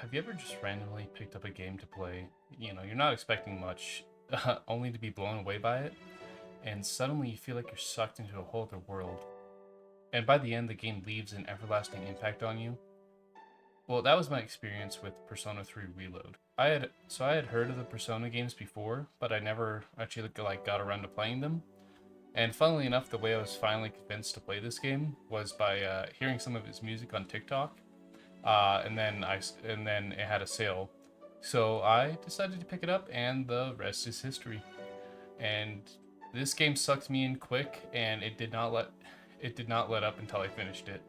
Have you ever just randomly picked up a game to play? You're not expecting much, only to be blown away by it, and suddenly you feel like you're sucked into a whole other world. And by the end, the game leaves an everlasting impact on you. Well, that was my experience with Persona 3 Reload. I had heard of the Persona games before, but I never actually got around to playing them. And funnily enough, the way I was finally convinced to play this game was by hearing some of its music on TikTok, and then it had a sale, so I decided to pick it up, and the rest is history. And this game sucked me in quick, and it did not let up until I finished it.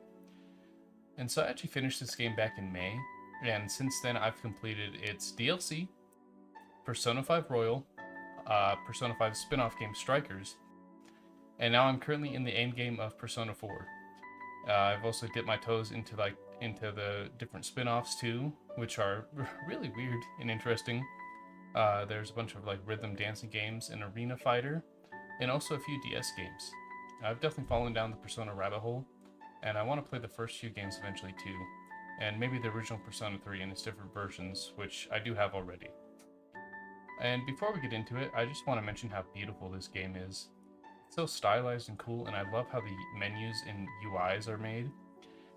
And so I actually finished this game back in May, and since then I've completed its DLC, Persona 5 Royal, Persona 5 spin-off game Strikers, and now I'm currently in the end game of Persona 4. I've also dipped my toes into the different spin-offs too, which are really weird and interesting. There's a bunch of rhythm dancing games, an arena fighter, and also a few DS games. I've definitely fallen down the Persona rabbit hole, and I want to play the first few games eventually too, and maybe the original Persona 3 in its different versions, which I do have already. And before we get into it, I just want to mention how beautiful this game is. It's so stylized and cool, and I love how the menus and UIs are made.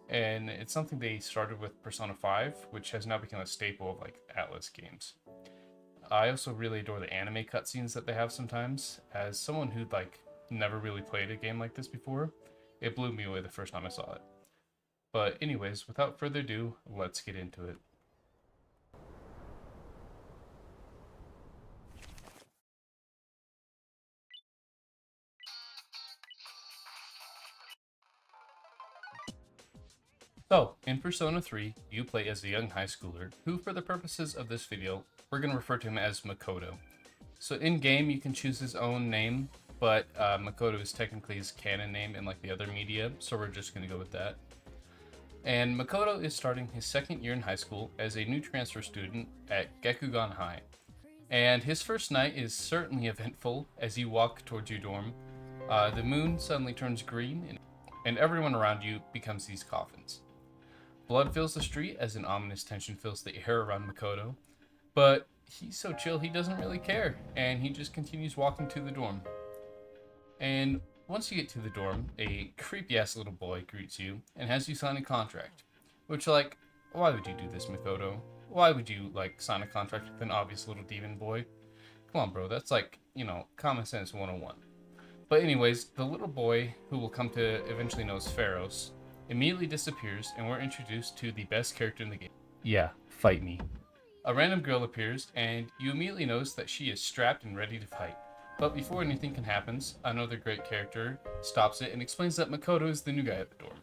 And it's something they started with Persona 5, which has now become a staple of Atlas games. I also really adore the anime cutscenes that they have sometimes. As someone who never really played a game like this before, it blew me away the first time I saw it. But anyways, without further ado, let's get into it. So, in Persona 3, you play as a young high schooler, who for the purposes of this video, we're going to refer to him as Makoto. So in-game, you can choose his own name, but Makoto is technically his canon name in the other media, so we're just going to go with that. And Makoto is starting his second year in high school as a new transfer student at Gekugan High. And his first night is certainly eventful as you walk towards your dorm. The moon suddenly turns green, and everyone around you becomes these coffins. Blood fills the street as an ominous tension fills the air around Makoto, but he's so chill he doesn't really care, and he just continues walking to the dorm. And once you get to the dorm, a creepy-ass little boy greets you and has you sign a contract. Which, why would you do this, Makoto? Why would you, sign a contract with an obvious little demon boy? Come on, bro, that's common sense 101. But anyways, the little boy, who will come to eventually know as Pharos, immediately disappears, and we're introduced to the best character in the game. Yeah, fight me. A random girl appears, and you immediately notice that she is strapped and ready to fight. But before anything can happen, another great character stops it and explains that Makoto is the new guy at the dorm.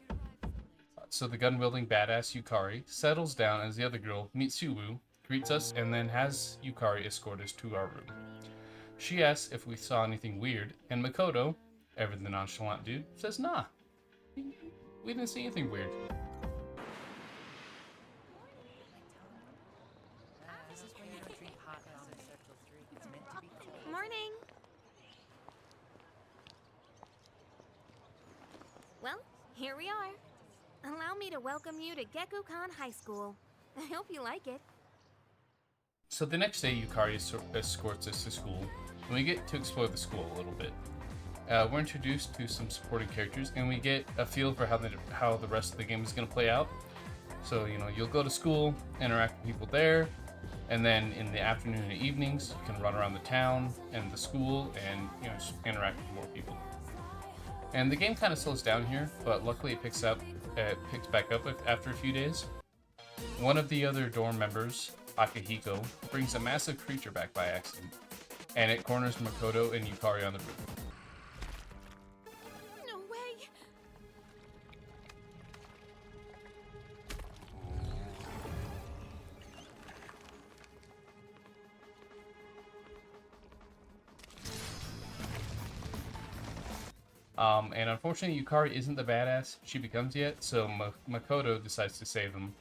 So the gun-wielding badass Yukari settles down as the other girl, Mitsuwu, greets us and then has Yukari escort us to our room. She asks if we saw anything weird, and Makoto, ever the nonchalant dude, says nah. We didn't see anything weird. Morning. Well, here we are. Allow me to welcome you to Gekukan High School. I hope you like it. So the next day, Yukari escorts us to school, and we get to explore the school a little bit. We're introduced to some supporting characters, and we get a feel for how the rest of the game is going to play out. So, you'll go to school, interact with people there, and then in the afternoon and evenings, you can run around the town and the school and, just interact with more people. And the game kind of slows down here, but luckily it picks back up after a few days. One of the other dorm members, Akihiko, brings a massive creature back by accident, and it corners Makoto and Yukari on the roof. No way. And unfortunately, Yukari isn't the badass she becomes yet, so Makoto decides to save him.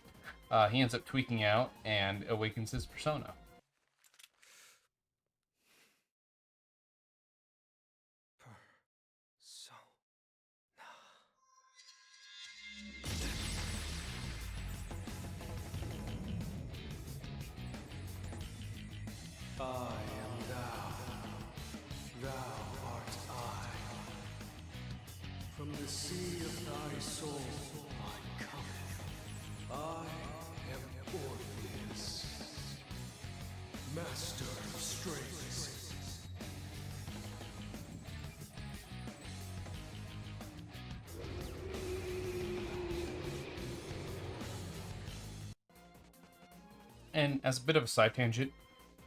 He ends up tweaking out and awakens his persona. soul I cometh. I am Orpheus, master of strings. And as a bit of a side tangent,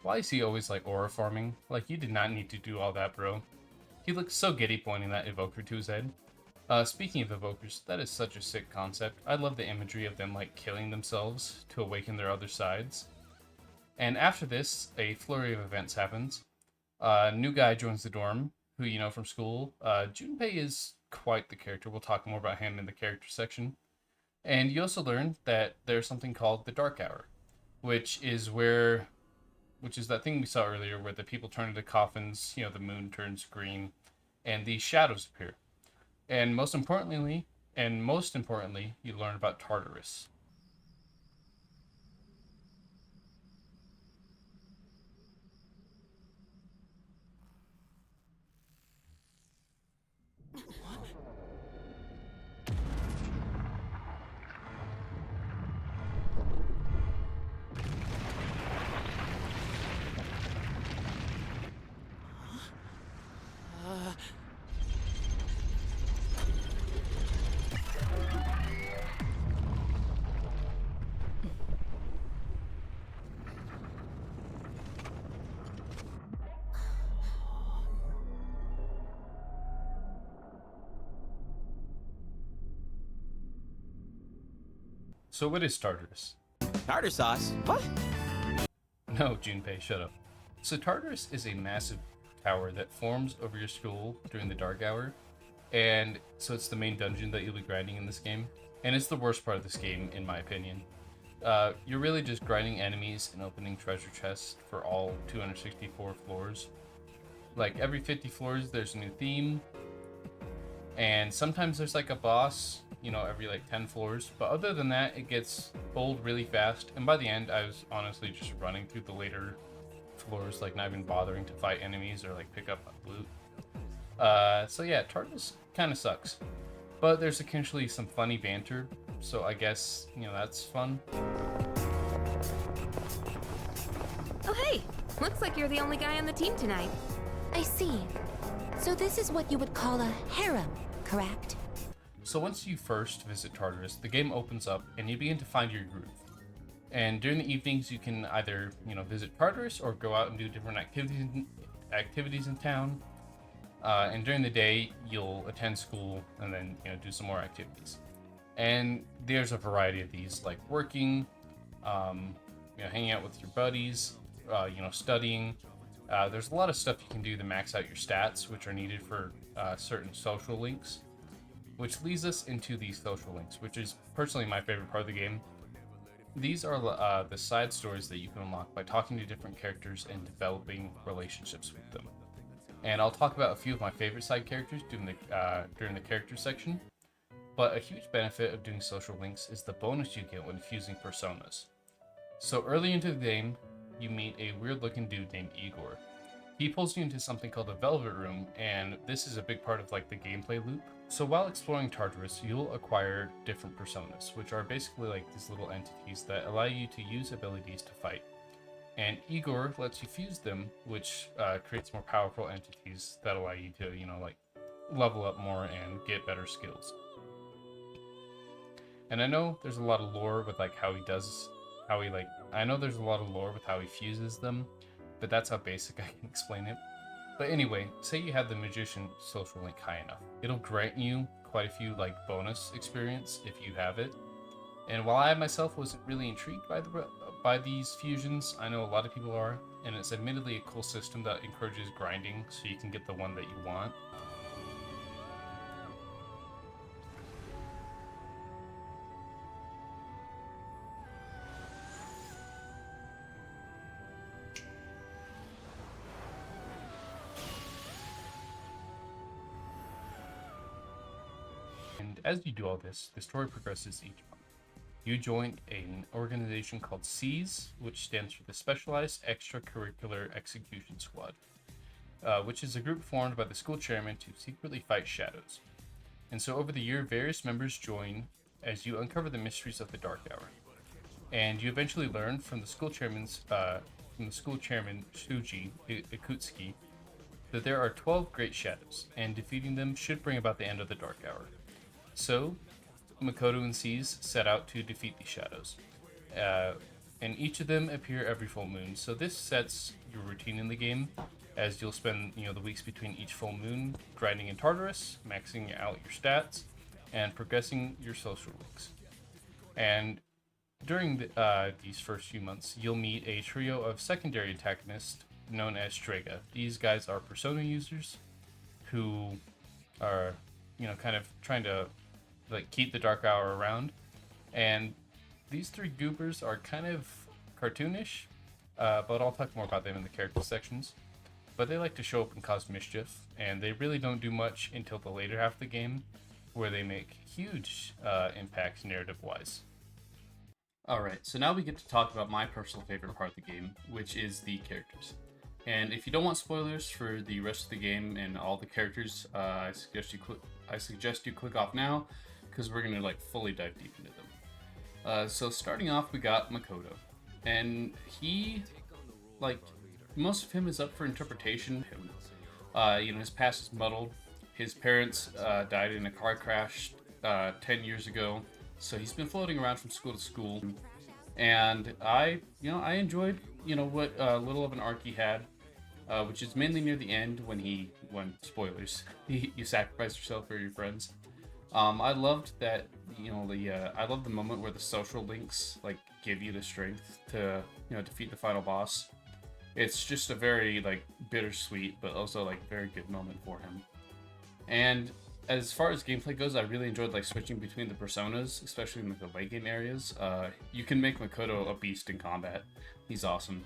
why is he always like aura farming? Like, you did not need to do all that, bro. He looks so giddy pointing that evoker to his head. Speaking of evokers, that is such a sick concept. I love the imagery of them like killing themselves to awaken their other sides. And after this, a flurry of events happens. New guy joins the dorm, who you know from school. Junpei is quite the character. We'll talk more about him in the character section. And you also learn that there's something called the Dark Hour, which is that thing we saw earlier where the people turn into coffins, you know, the moon turns green, and these shadows appear. And most importantly, you learn about Tartarus. So what is Tartarus? Tartar sauce? What? No, Junpei, shut up. So Tartarus is a massive tower that forms over your school during the Dark Hour, and so it's the main dungeon that you'll be grinding in this game, and it's the worst part of this game, in my opinion. You're really just grinding enemies and opening treasure chests for all 264 floors. Like, every 50 floors, there's a new theme, and sometimes there's like a boss, you know, every like 10 floors. But other than that, it gets old really fast. And by the end, I was honestly just running through the later floors, like not even bothering to fight enemies or like pick up loot. So yeah, Tartarus kind of sucks. But there's occasionally some funny banter, so I guess, you know, that's fun. Oh, hey! Looks like you're the only guy on the team tonight. I see. So this is what you would call a harem, correct? So once you first visit Tartarus, the game opens up and you begin to find your groove. And during the evenings, you can either, you know, visit Tartarus or go out and do different activities in town. And during the day, you'll attend school and then, you know, do some more activities. And there's a variety of these, like working, you know, hanging out with your buddies, you know, studying. There's a lot of stuff you can do to max out your stats, which are needed for certain social links. Which leads us into these social links, which is personally my favorite part of the game. These are the side stories that you can unlock by talking to different characters and developing relationships with them. And I'll talk about a few of my favorite side characters during the character section. But a huge benefit of doing social links is the bonus you get when fusing personas. So early into the game, you meet a weird-looking dude named Igor. He pulls you into something called the Velvet Room, and this is a big part of like the gameplay loop. So while exploring Tartarus, you'll acquire different personas, which are basically like these little entities that allow you to use abilities to fight. And Igor lets you fuse them, which creates more powerful entities that allow you to, you know, like level up more and get better skills. And I know there's a lot of lore with like I know there's a lot of lore with how he fuses them, but that's how basic I can explain it. But anyway, say you have the Magician social link high enough. It'll grant you quite a few like bonus experience if you have it. And while I myself wasn't really intrigued by these fusions, I know a lot of people are, and it's admittedly a cool system that encourages grinding so you can get the one that you want. And as you do all this, the story progresses each month. You join an organization called SEAS, which stands for the Specialized Extracurricular Execution Squad, which is a group formed by the school chairman to secretly fight shadows. And so over the year, various members join as you uncover the mysteries of the Dark Hour. And you eventually learn from the school chairman Shuji Ikutsuki that there are 12 great shadows, and defeating them should bring about the end of the Dark Hour. So, Makoto and Seize set out to defeat these shadows. And each of them appear every full moon. So this sets your routine in the game, as you'll spend the weeks between each full moon grinding in Tartarus, maxing out your stats, and progressing your social links. And during these first few months, you'll meet a trio of secondary antagonists known as Strega. These guys are persona users who are, kind of trying to keep the Dark Hour around. And these three goobers are kind of cartoonish, but I'll talk more about them in the character sections. But they like to show up and cause mischief, and they really don't do much until the later half of the game, where they make huge impacts narrative-wise. Alright, so now we get to talk about my personal favorite part of the game, which is the characters. And if you don't want spoilers for the rest of the game and all the characters, I suggest you click off now, because we're going to fully dive deep into them. So starting off, we got Makoto. And he, most of him is up for interpretation. His past is muddled. His parents died in a car crash 10 years ago. So he's been floating around from school to school. And I enjoyed, what little of an arc he had, which is mainly near the end when spoilers, you sacrifice yourself for your friends. I loved that, I love the moment where the social links, give you the strength to, defeat the final boss. It's just a very, bittersweet, but also, very good moment for him. And as far as gameplay goes, I really enjoyed, switching between the personas, especially in, the late game areas. You can make Makoto a beast in combat. He's awesome.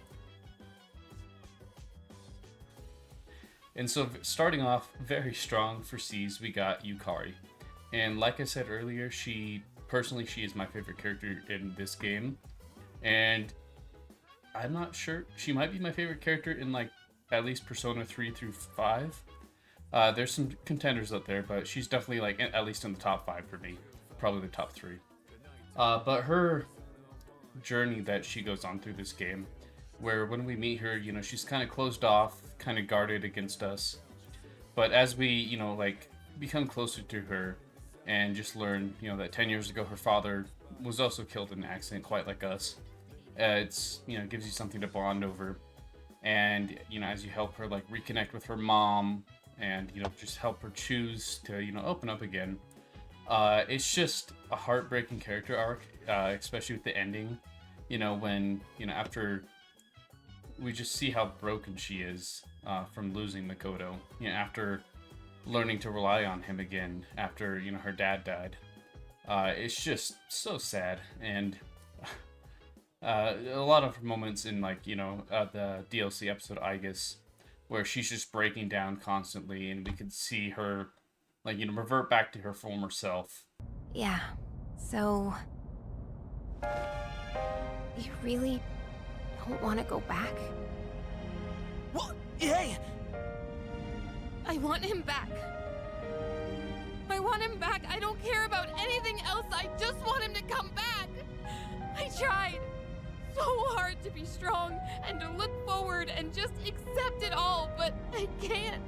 And so, starting off very strong for Seize, we got Yukari. And like I said earlier, she is my favorite character in this game. And I'm not sure, she might be my favorite character in at least Persona 3 through 5. There's some contenders out there, but she's definitely at least in the top 5 for me. Probably the top 3. But her journey that she goes on through this game, where when we meet her, she's kind of closed off, kind of guarded against us. But as we, become closer to her, and just learn, that 10 years ago her father was also killed in an accident, quite like us. It's, gives you something to bond over. And, as you help her, reconnect with her mom, and, just help her choose to, open up again. It's just a heartbreaking character arc, especially with the ending. When, after we just see how broken she is from losing Makoto. After learning to rely on him again after her dad died. It's just so sad, and a lot of moments in the DLC episode Aegis, where she's just breaking down constantly, and we could see her revert back to her former self. Yeah, so... You really don't want to go back? What? Hey! I want him back. I want him back. I don't care about anything else. I just want him to come back. I tried so hard to be strong and to look forward and just accept it all, but I can't.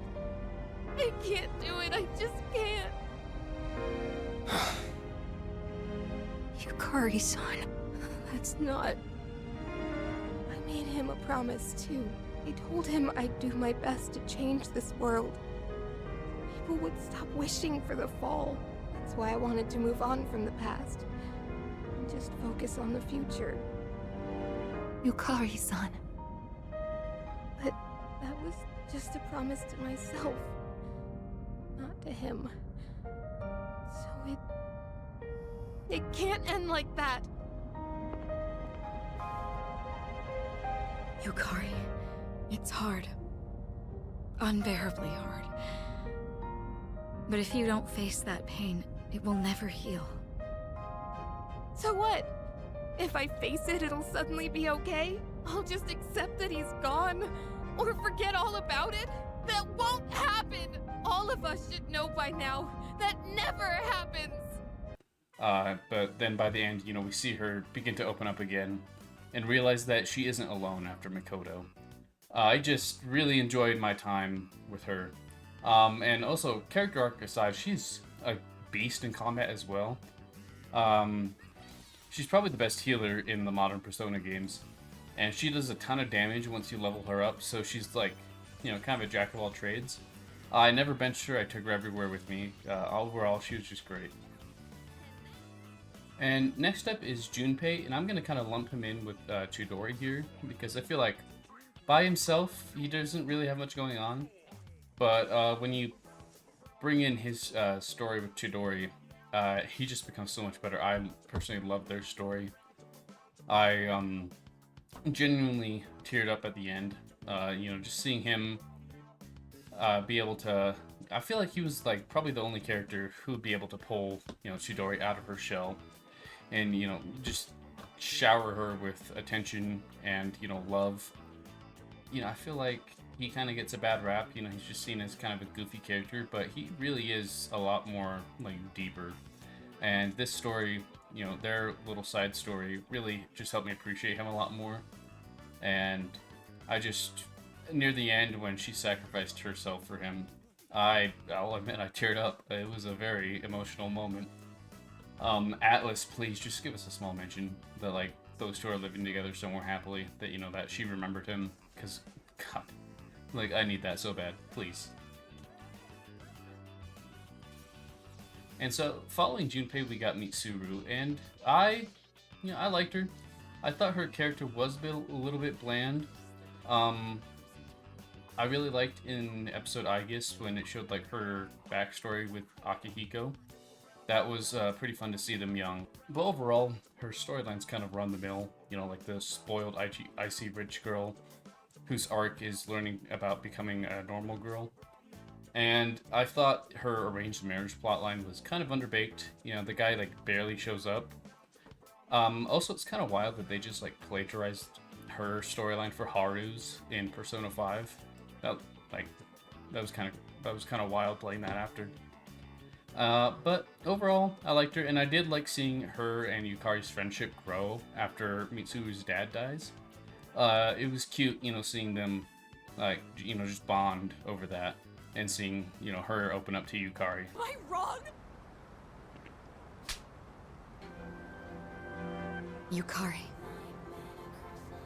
I can't do it. I just can't. Yukari-san, that's not... I made him a promise, too. I told him I'd do my best to change this world. People would stop wishing for the fall. That's why I wanted to move on from the past. And just focus on the future. Yukari-san. But that was just a promise to myself. Not to him. So it can't end like that. Yukari, it's hard. Unbearably hard. But if you don't face that pain, it will never heal. So what? If I face it, it'll suddenly be okay? I'll just accept that he's gone? Or forget all about it? That won't happen! All of us should know by now That never happens! But then by the end, you know, we see her begin to open up again and realize that she isn't alone after Makoto. I just really enjoyed my time with her. And also, character arc aside, she's a beast in combat as well. She's probably the best healer in the modern Persona games. And she does a ton of damage once you level her up, so she's like, you know, kind of a jack of all trades. I never benched her, I took her everywhere with me. Overall, she was just great. And next up is Junpei, and I'm going to kind of lump him in with Chidori here, because I feel like by himself, he doesn't really have much going on. But when you bring in his story with Chidori, he just becomes so much better. I personally love their story. I genuinely teared up at the end. You know, just seeing him be able to... I feel like he was like probably the only character who would be able to pull, you know, Chidori out of her shell. And, you know, just shower her with attention and, you know, love. You know, I feel like he kind of gets a bad rap. You know, he's just seen as kind of a goofy character, but he really is a lot more, like, deeper. And this story, you know, their little side story really just helped me appreciate him a lot more. And I just, near the end when she sacrificed herself for him, I'll admit I teared up. It was a very emotional moment. Atlas, please just give us a small mention that, like, those two are living together somewhere happily, that, you know, that she remembered him, because, God, like, I need that so bad, please. And so, following Junpei, we got Mitsuru, and I liked her. I thought her character was a little bit bland. I really liked in episode Aegis when it showed, like, her backstory with Akihiko. That was pretty fun to see them young. But overall, her storyline's kind of run-the-mill. You know, like the spoiled, icy rich girl whose arc is learning about becoming a normal girl. And I thought her arranged marriage plotline was kind of underbaked. You know, the guy, like, barely shows up. Also, it's kind of wild that they just, like, plagiarized her storyline for Haru's in Persona 5. That was kind of wild playing that after. But overall, I liked her, and I did like seeing her and Yukari's friendship grow after Mitsuru's dad dies. It was cute, you know, seeing them, like, you know, just bond over that, and seeing, you know, her open up to Yukari. Am I wrong? Yukari.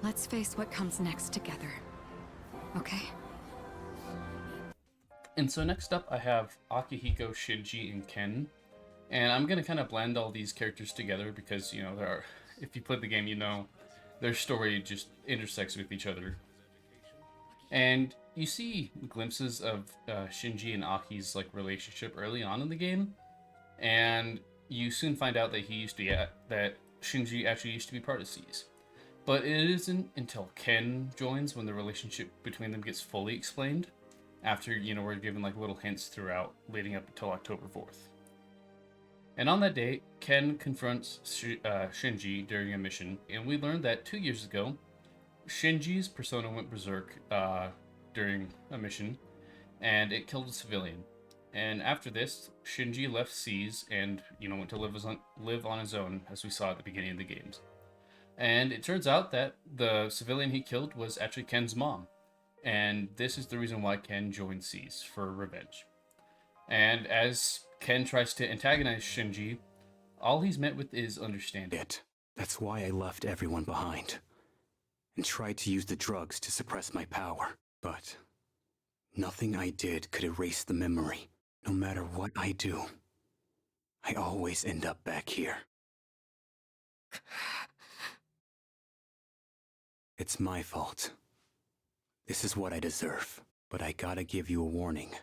Let's face what comes next together. Okay? And so next up, I have Akihiko, Shinji, and Ken. And I'm going to kind of blend all these characters together because, you know, if you played the game, you know, their story just intersects with each other. And you see glimpses of Shinji and Aki's, like, relationship early on in the game. And you soon find out that that Shinji actually used to be part of SEES. But it isn't until Ken joins when the relationship between them gets fully explained. After, you know, we're given, like, little hints throughout, leading up until October 4th. And on that day, Ken confronts Shinji during a mission, and we learned that 2 years ago, Shinji's persona went berserk during a mission, and it killed a civilian. And after this, Shinji left SEES and, you know, went to live on his own, as we saw at the beginning of the games. And it turns out that the civilian he killed was actually Ken's mom. And this is the reason why Ken joined SEES, for revenge. And as Ken tries to antagonize Shinji, all he's met with is understanding. That's why I left everyone behind, and tried to use the drugs to suppress my power. But nothing I did could erase the memory. No matter what I do, I always end up back here. It's my fault. This is what I deserve, but I gotta give you a warning.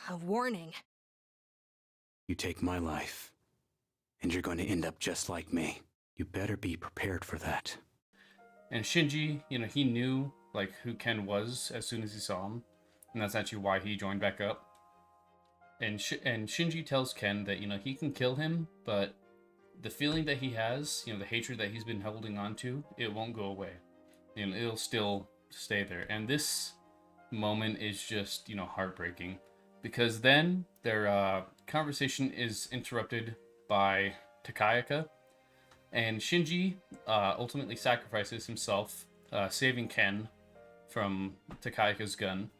A warning? You take my life, and you're going to end up just like me. You better be prepared for that. And Shinji, you know, he knew, like, who Ken was as soon as he saw him, and that's actually why he joined back up. And Shinji tells Ken that, you know, he can kill him, but the feeling that he has, you know, the hatred that he's been holding on to, it won't go away. You know, it'll still stay there. And this moment is just, you know, heartbreaking. because then their conversation is interrupted by Takayaka, and Shinji ultimately sacrifices himself, saving Ken from Takayaka's gun.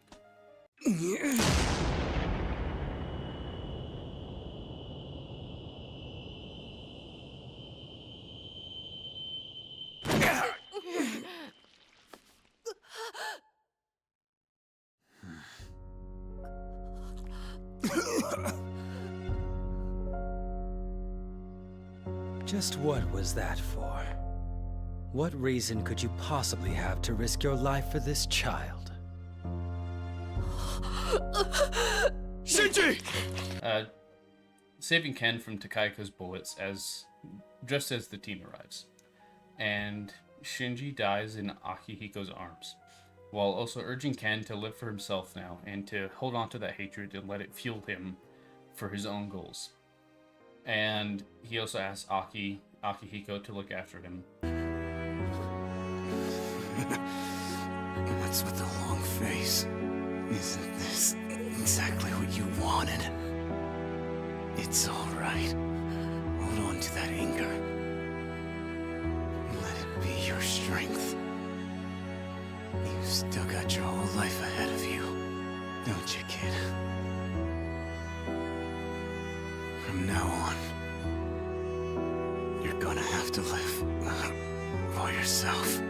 Just what was that for? What reason could you possibly have to risk your life for this child? Shinji! Saving Ken from Takayaka's bullets just as the team arrives. And Shinji dies in Akihiko's arms, while also urging Ken to live for himself now and to hold on to that hatred and let it fuel him for his own goals. And he also asks Akihiko to look after him. What's with the long face? Isn't this exactly what you wanted? It's all right. Hold on to that anger. Let it be your strength. You've still got your whole life ahead of you, don't you, kid? From now on, you're gonna have to live for yourself.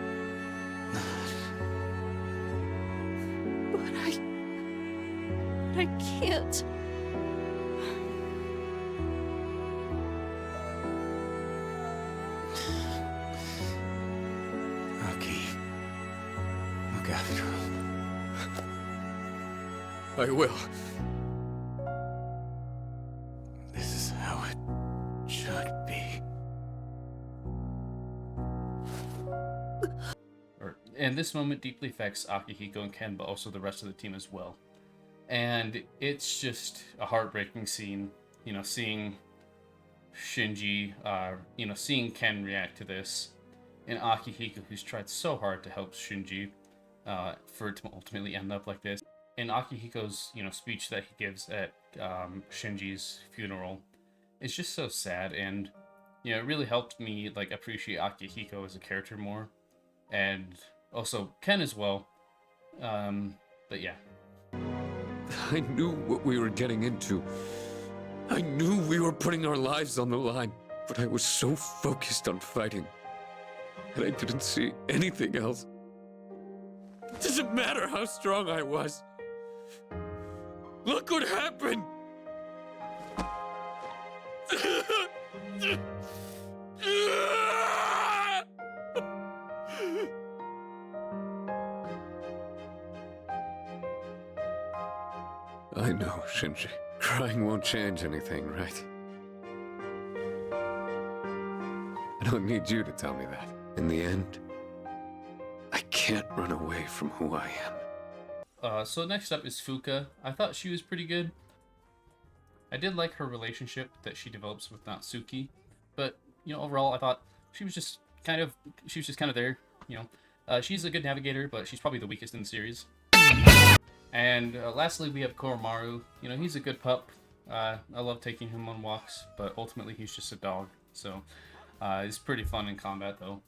But I can't. Okay. Look after him. I will. This is how it should be. And this moment deeply affects Akihiko and Ken, but also the rest of the team as well. And it's just a heartbreaking scene, seeing Shinji, seeing Ken react to this, and Akihiko, who's tried so hard to help Shinji, for it to ultimately end up like this. And Akihiko's, speech that he gives at Shinji's funeral is just so sad, and it really helped me appreciate Akihiko as a character more, and also Ken as well. But yeah. I knew what we were getting into. I knew we were putting our lives on the line, but I was so focused on fighting, and I didn't see anything else. It doesn't matter how strong I was. Look what happened! I know, Shinji. Crying won't change anything, right? I don't need you to tell me that. In the end, I can't run away from who I am. So next up is Fuka. I thought she was pretty good. I did like her relationship that she develops with Natsuki, but overall I thought she was just kind of there. She's a good navigator, but she's probably the weakest in the series. And lastly, we have Koromaru. He's a good pup. I love taking him on walks, but ultimately he's just a dog. So it's pretty fun in combat, though.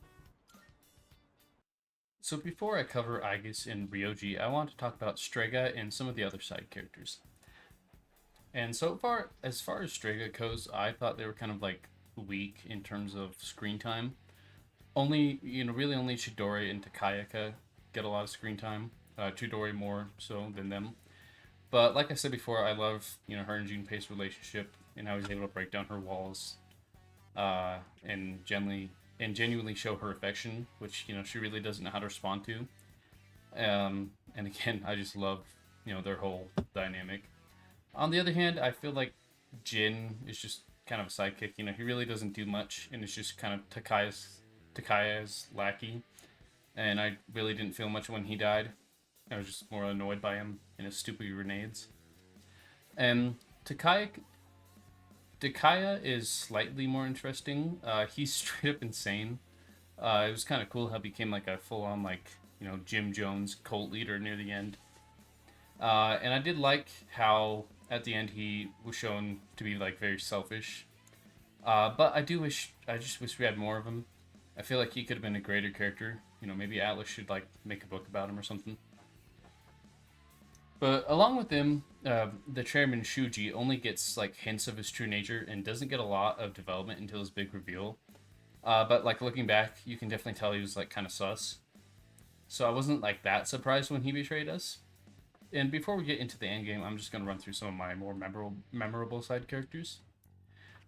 So before I cover Aigis and Ryoji, I want to talk about Strega and some of the other side characters. And as far as Strega goes, I thought they were kind of weak in terms of screen time. Really only Chidori and Takayaka get a lot of screen time. Chidori more so than them. But like I said before, I love, her and Junpei's relationship and how he's able to break down her walls and genuinely show her affection, which, she really doesn't know how to respond to. And again, I just love, their whole dynamic. On the other hand, I feel like Jin is just kind of a sidekick. He really doesn't do much, and it's just kind of Takaya's lackey. And I really didn't feel much when he died. I was just more annoyed by him and his stupid grenades. And Takaya is slightly more interesting. He's straight up insane. It was kind of cool how he became a full-on Jim Jones cult leader near the end. And I did like how at the end he was shown to be like very selfish. But I just wish we had more of him. I feel like he could have been a greater character. You know, maybe Atlas should like make a book about him or something. But along with him, the chairman Shuji only gets like hints of his true nature and doesn't get a lot of development until his big reveal. But like looking back, you can definitely tell he was like kind of sus. So I wasn't like that surprised when he betrayed us. And before we get into the end game, I'm just gonna run through some of my more memorable side characters.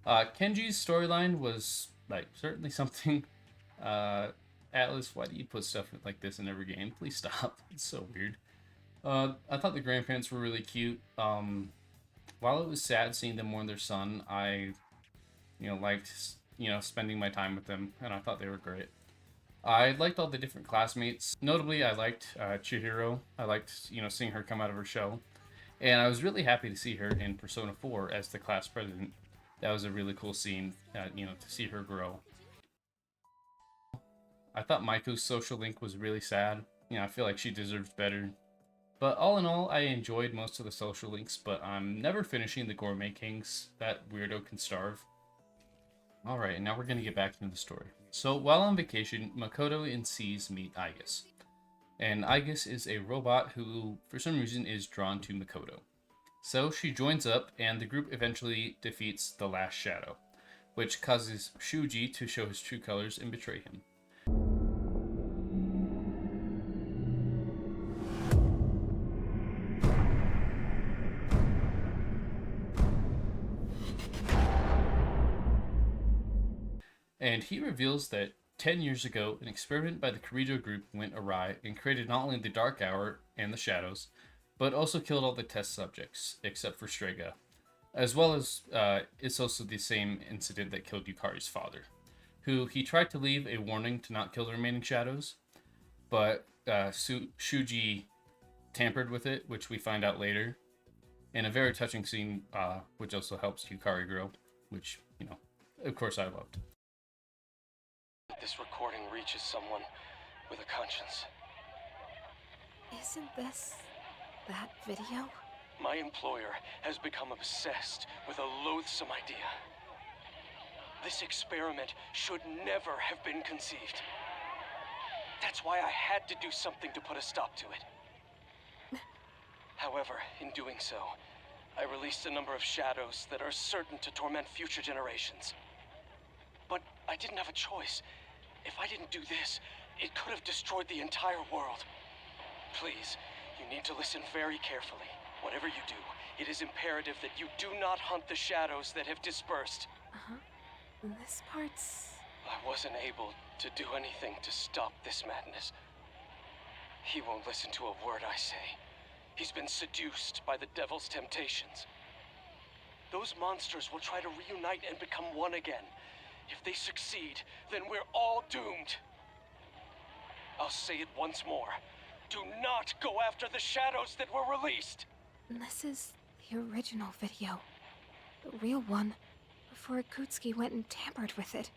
Kenji's storyline was like certainly something. Atlas, why do you put stuff like this in every game? Please stop. It's so weird. I thought the grandparents were really cute. While it was sad seeing them mourn their son, I, liked, spending my time with them, and I thought they were great. I liked all the different classmates. Notably, I liked Chihiro. I liked, seeing her come out of her shell. And I was really happy to see her in Persona 4 as the class president. That was a really cool scene, to see her grow. I thought Maiko's social link was really sad. I feel like she deserves better. But all in all, I enjoyed most of the social links, but I'm never finishing the Gourmet Kings. That weirdo can starve. Alright, and now we're going to get back into the story. So, while on vacation, Makoto and Seize meet Aigis. And Aigis is a robot who, for some reason, is drawn to Makoto. So, she joins up, and the group eventually defeats the last shadow, which causes Shuji to show his true colors and betray him. And he reveals that 10 years ago, an experiment by the Kirijo group went awry and created not only the Dark Hour and the Shadows, but also killed all the test subjects, except for Strega. As well as, it's also the same incident that killed Yukari's father, who he tried to leave a warning to not kill the remaining Shadows, but Shuji tampered with it, which we find out later, in a very touching scene, which also helps Yukari grow, which, of course I loved. This recording reaches someone with a conscience. Isn't this that video? My employer has become obsessed with a loathsome idea. This experiment should never have been conceived. That's why I had to do something to put a stop to it. However, in doing so, I released a number of shadows that are certain to torment future generations. But I didn't have a choice. If I didn't do this, it could have destroyed the entire world. Please, you need to listen very carefully. Whatever you do, it is imperative that you do not hunt the shadows that have dispersed. This part's... I wasn't able to do anything to stop this madness. He won't listen to a word I say. He's been seduced by the devil's temptations. Those monsters will try to reunite and become one again. If they succeed, then we're all doomed. I'll say it once more. Do not go after the shadows that were released. This is the original video. The real one, before Akutsuki went and tampered with it.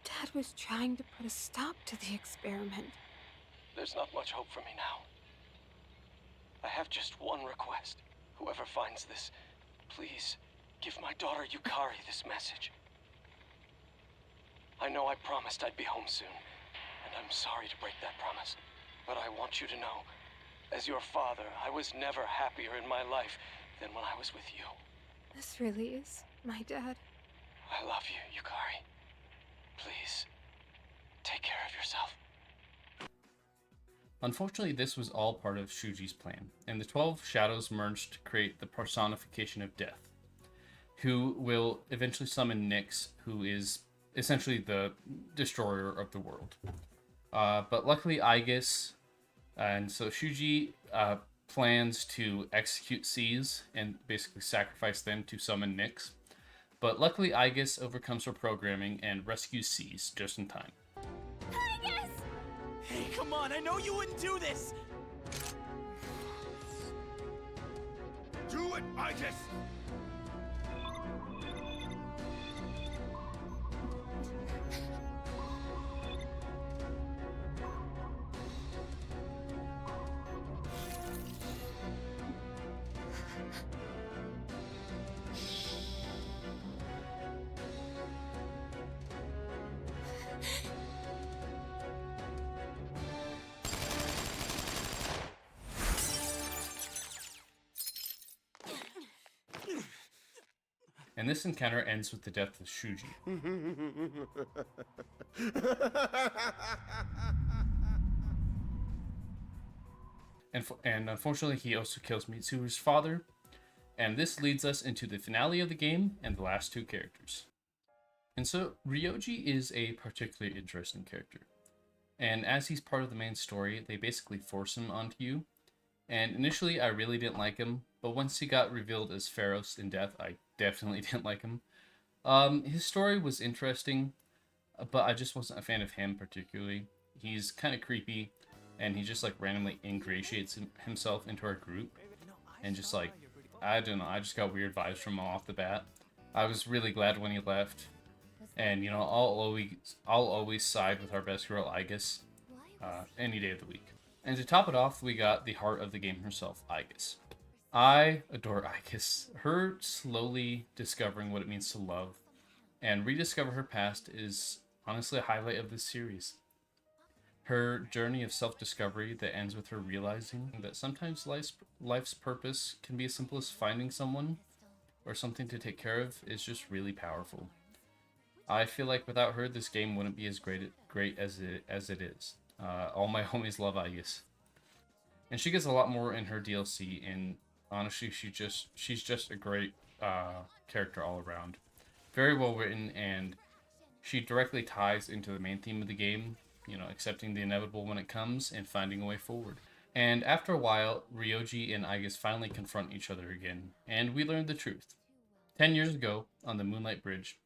Dad was trying to put a stop to the experiment. There's not much hope for me now. I have just one request. Whoever finds this, please give my daughter Yukari this message. I know I promised I'd be home soon, and I'm sorry to break that promise. But I want you to know, as your father, I was never happier in my life than when I was with you. This really is my dad. I love you, Yukari. Please, take care of yourself. Unfortunately, this was all part of Shuji's plan, and the 12 shadows merged to create the personification of death, who will eventually summon Nyx, who is essentially the destroyer of the world. But luckily, Aigis, and so Shuji plans to execute Seize and basically sacrifice them to summon Nyx. But luckily, Aigis overcomes her programming and rescues Seize just in time. Aigis! Hey, come on, I know you wouldn't do this! Do it, Aigis! And this encounter ends with the death of Shuji. And unfortunately, he also kills Mitsuru's father. And this leads us into the finale of the game and the last two characters. And so, Ryoji is a particularly interesting character. And as he's part of the main story, they basically force him onto you. And initially, I really didn't like him, but once he got revealed as Pharos in death, I definitely didn't like him. His story was interesting, but I just wasn't a fan of him particularly. He's kind of creepy, and he just like randomly ingratiates himself into our group, and just like, I don't know, I just got weird vibes from him off the bat. I was really glad when he left, and you know, I'll always side with our best girl, Aigis, any day of the week. And to top it off, we got the heart of the game herself, Aigis. I adore Aigis. Her slowly discovering what it means to love and rediscover her past is honestly a highlight of this series. Her journey of self-discovery that ends with her realizing that sometimes life's purpose can be as simple as finding someone or something to take care of is just really powerful. I feel like without her, this game wouldn't be as great as it is. All my homies love Aigis. And she gets a lot more in her DLC, and honestly, she's just a great character all around. Very well written, and she directly ties into the main theme of the game, you know, accepting the inevitable when it comes and finding a way forward. And after a while, Ryoji and Aigis finally confront each other again, and we learn the truth. 10 years ago, on the Moonlight Bridge,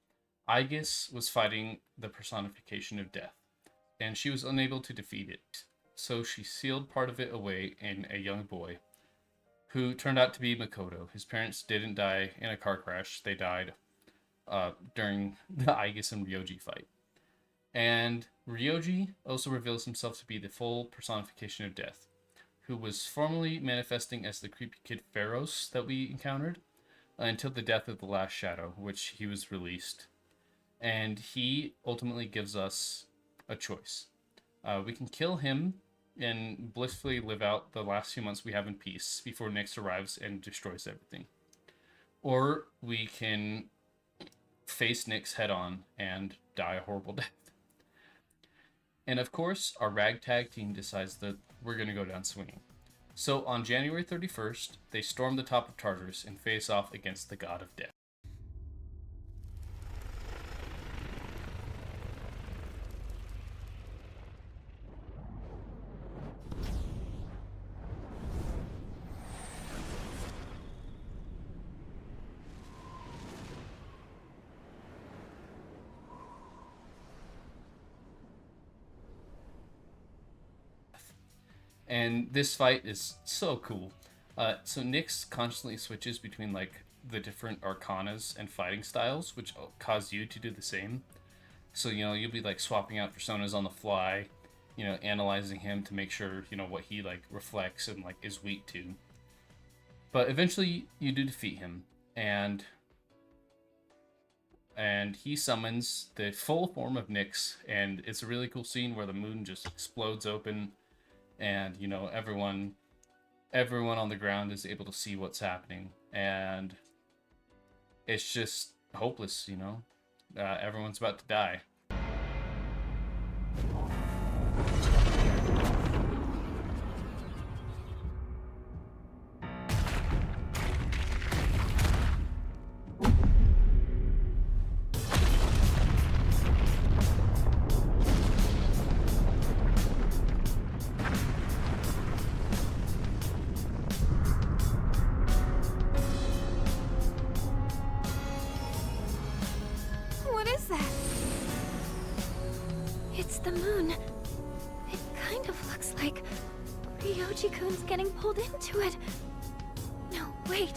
Aigis was fighting the personification of death, and she was unable to defeat it. So she sealed part of it away in a young boy, who turned out to be Makoto. His parents didn't die in a car crash. They died during the Aigis and Ryoji fight. And Ryoji also reveals himself to be the full personification of death, who was formerly manifesting as the creepy kid Pharos that we encountered until the death of the last shadow, which he was released. And he ultimately gives us a choice. We can kill him and blissfully live out the last few months we have in peace before Nyx arrives and destroys everything. Or we can face Nyx head on and die a horrible death. And of course, our ragtag team decides that we're going to go down swinging. So on January 31st, they storm the top of Tartarus and face off against the god of death. And this fight is so cool. So Nyx constantly switches between like the different arcanas and fighting styles, which cause you to do the same. So, you know, you'll be like swapping out personas on the fly, you know, analyzing him to make sure, you know, what he like reflects and like is weak to. But eventually you do defeat him, and he summons the full form of Nyx, and it's a really cool scene where the moon just explodes open. And, you know, everyone on the ground is able to see what's happening. And it's just hopeless, you know. Everyone's about to die. What is that? It's the moon. It kind of looks like Ryoji-kun's getting pulled into it. No, wait.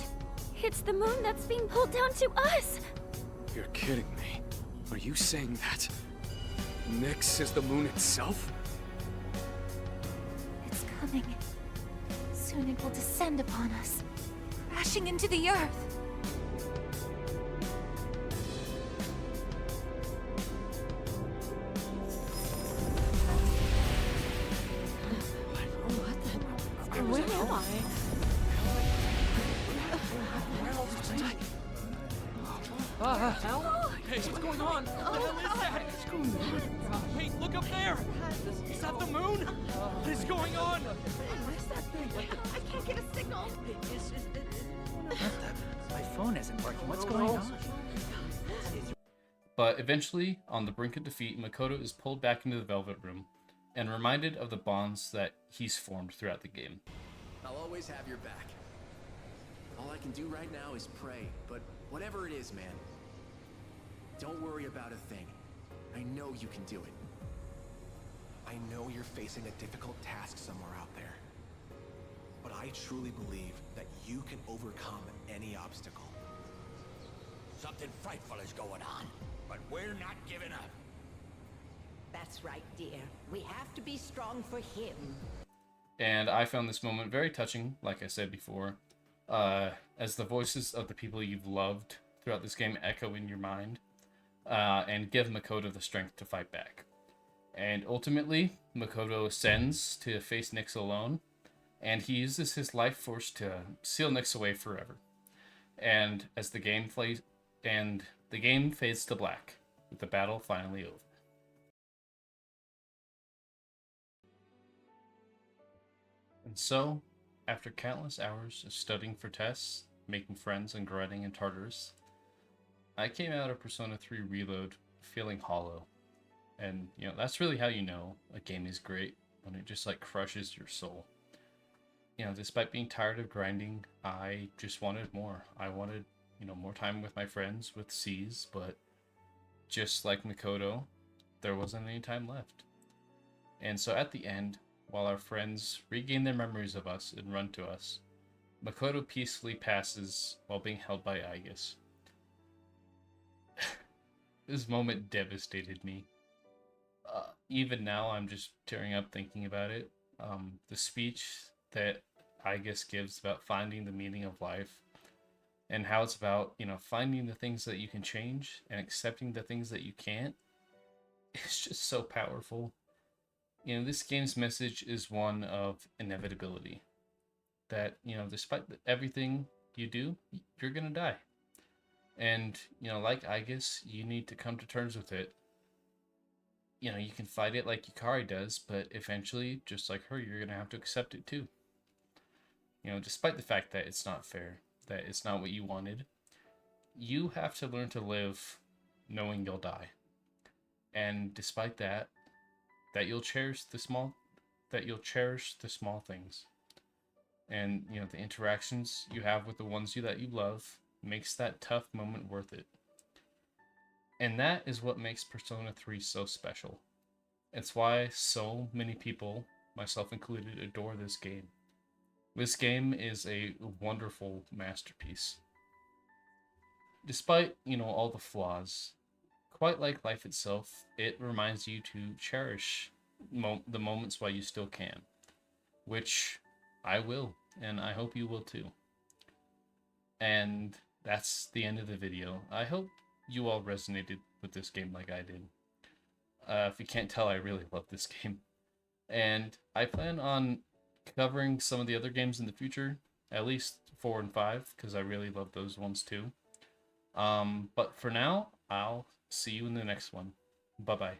It's the moon that's being pulled down to us! You're kidding me. Are you saying that Nyx is the moon itself? It's coming. Soon it will descend upon us, crashing into the earth. Hey, what's going on? What the hell is that? Wait, look up there! Is that the moon? What is going on? I can't get a signal. My phone isn't working. What's going on? But eventually, on the brink of defeat, Makoto is pulled back into the Velvet Room and reminded of the bonds that he's formed throughout the game. I'll always have your back. All I can do right now is pray, but whatever it is, man, don't worry about a thing. I know you can do it. I know you're facing a difficult task somewhere out there, but I truly believe that you can overcome any obstacle. Something frightful is going on, but we're not giving up. That's right, dear. We have to be strong for him. And I found this moment very touching, like I said before, as the voices of the people you've loved throughout this game echo in your mind, and give Makoto the strength to fight back. And ultimately, Makoto ascends to face Nyx alone, and he uses his life force to seal Nyx away forever. And as the game fades to black, with the battle finally over. And so, after countless hours of studying for tests, making friends, and grinding in Tartarus, I came out of Persona 3 Reload feeling hollow. And, that's really how you know a game is great, when it just, crushes your soul. Despite being tired of grinding, I just wanted more. I wanted, more time with my friends, with C's, but just like Makoto, there wasn't any time left. And so at the end, while our friends regain their memories of us and run to us, Makoto peacefully passes while being held by Aigis. This moment devastated me. Even now, I'm just tearing up thinking about it. The speech that Aigis gives about finding the meaning of life, and how it's about, finding the things that you can change and accepting the things that you can't, it's just so powerful. This game's message is one of inevitability. That, despite everything you do, you're gonna die. And, like Aigis, you need to come to terms with it. You can fight it like Yukari does, but eventually, just like her, you're gonna have to accept it too. Despite the fact that it's not fair, that it's not what you wanted, you have to learn to live knowing you'll die. And despite that, you'll cherish the small things. And, the interactions you have with the ones that you love makes that tough moment worth it. And that is what makes Persona 3 so special. It's why so many people, myself included, adore this game. This game is a wonderful masterpiece. Despite, all the flaws, quite like life itself, it reminds you to cherish the moments while you still can. Which I will, and I hope you will too. And that's the end of the video. I hope you all resonated with this game like I did. If you can't tell, I really love this game. And I plan on covering some of the other games in the future, at least 4 and 5, because I really love those ones too. But for now, I'll see you in the next one. Bye-bye.